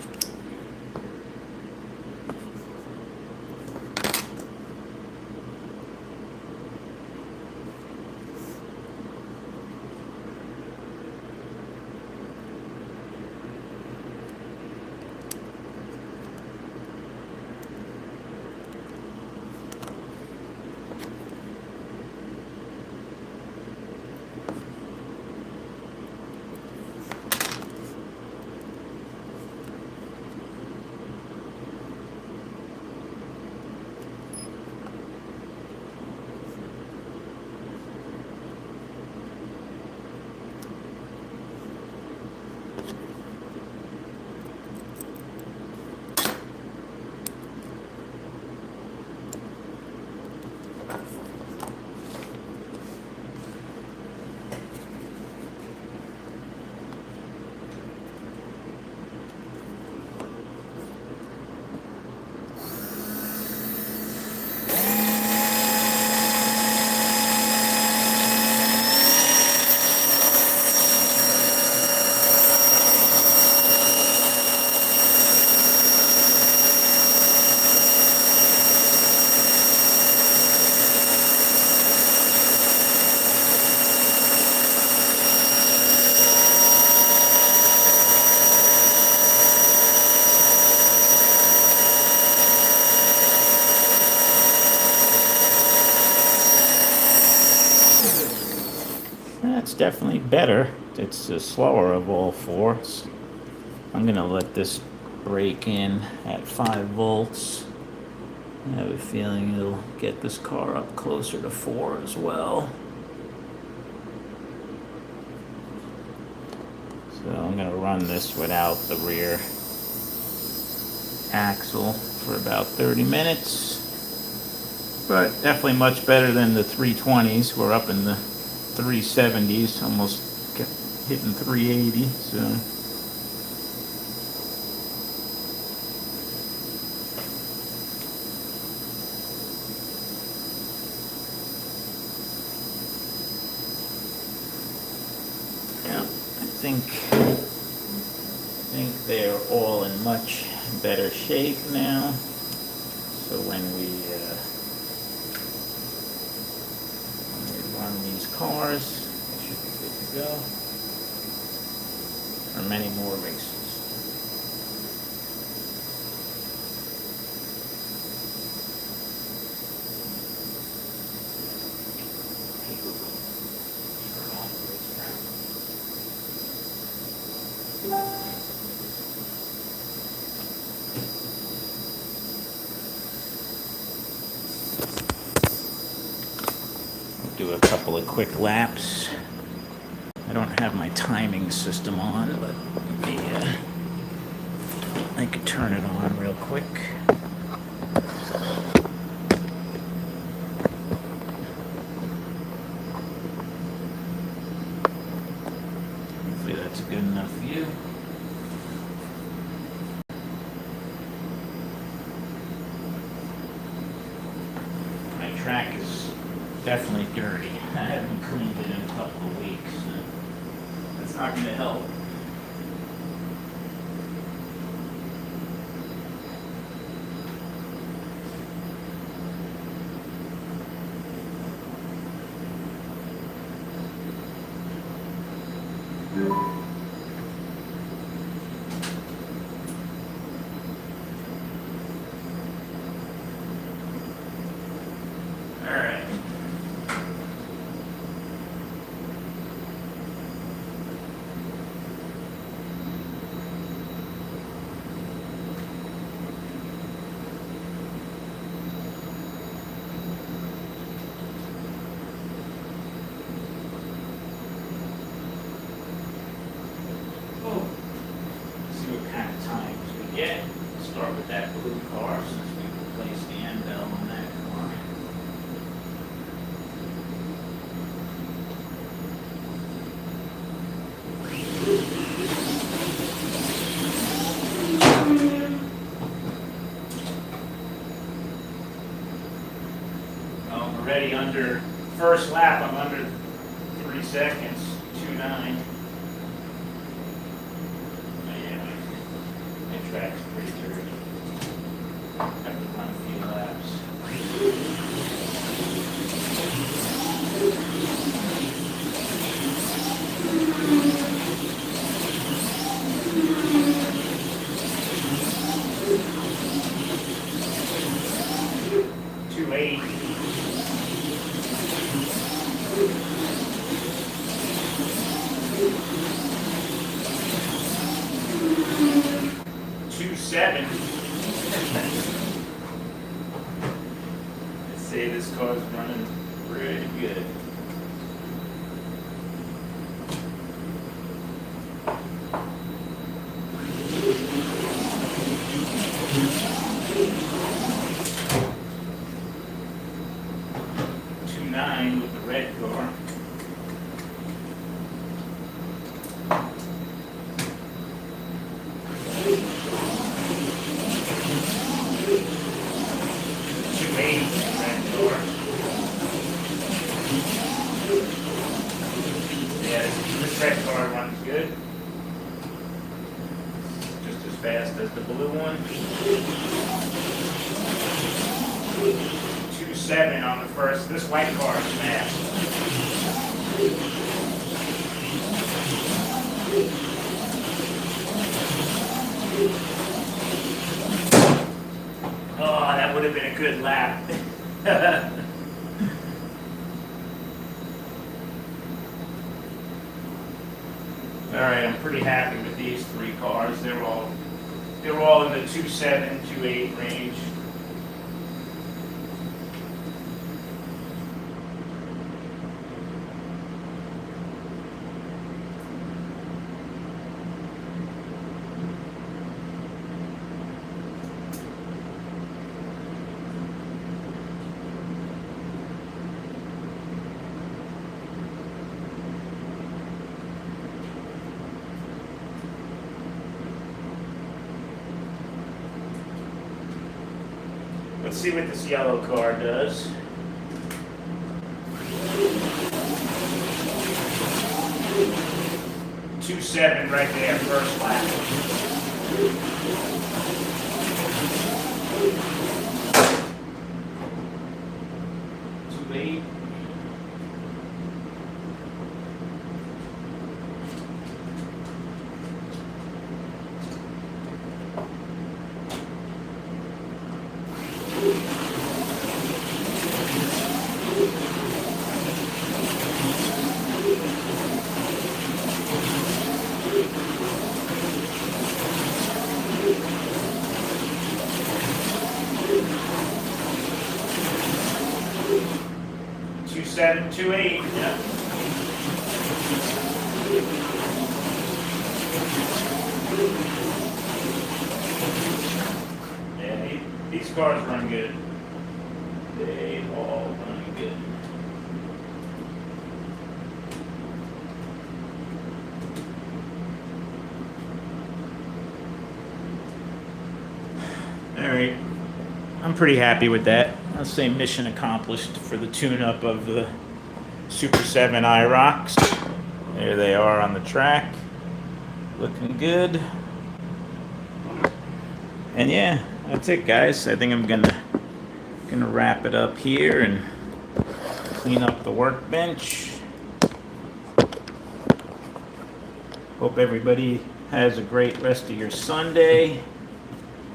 definitely better. It's the slower of all four. I'm gonna let this break in at 5 volts. I have a feeling it'll get this car up closer to 4 as well. So I'm gonna run this without the rear axle for about 30 minutes. But definitely much better than the 320s. We're up in the 370s, almost hitting 380. So. I think they're all in much better shape now. So when we run these cars, they should be good to go for many more races. Do a couple of quick laps. I don't have my timing system on, but maybe I could turn it on real quick. Hopefully that's a good enough view. My track is definitely dirty. I haven't cleaned it in a couple of weeks. So that's not going to help. Start with that blue car since we replaced the end bell on that car. We're ready under first lap. I'm under 3 seconds, 2.9. Track's pretty dirty. Have to run a few laps. 280. 2.7. I'd say this car's running pretty good. With the red car. Yeah, this red car runs good. Just as fast as the blue one. 2.7 on the first. This white car is fast. Oh, that would have been a good lap. All right, I'm pretty happy with these 3 cars. They're all in the 2.7, 2.8 range. Let's see what this yellow car does. .27 right there, first lap. 2.8. Two 2.8, yeah. Yeah, these cars run good. They all run good. All right, I'm pretty happy with that. I'll say mission accomplished for the tune-up of the Super 7 IROCs. There they are on the track, looking good. And yeah, that's it, guys. I think I'm gonna wrap it up here and clean up the workbench. Hope everybody has a great rest of your Sunday.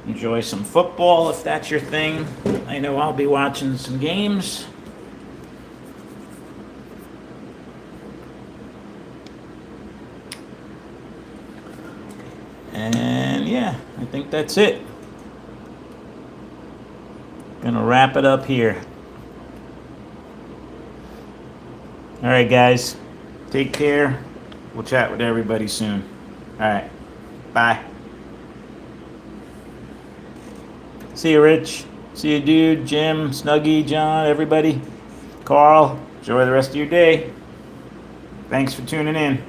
Enjoy some football if that's your thing. I know I'll be watching some games. And yeah, I think that's it. Gonna wrap it up here. All right, guys. Take care. We'll chat with everybody soon. All right. Bye. See you, Rich. See you, dude, Jim, Snuggy, John, everybody. Carl, enjoy the rest of your day. Thanks for tuning in.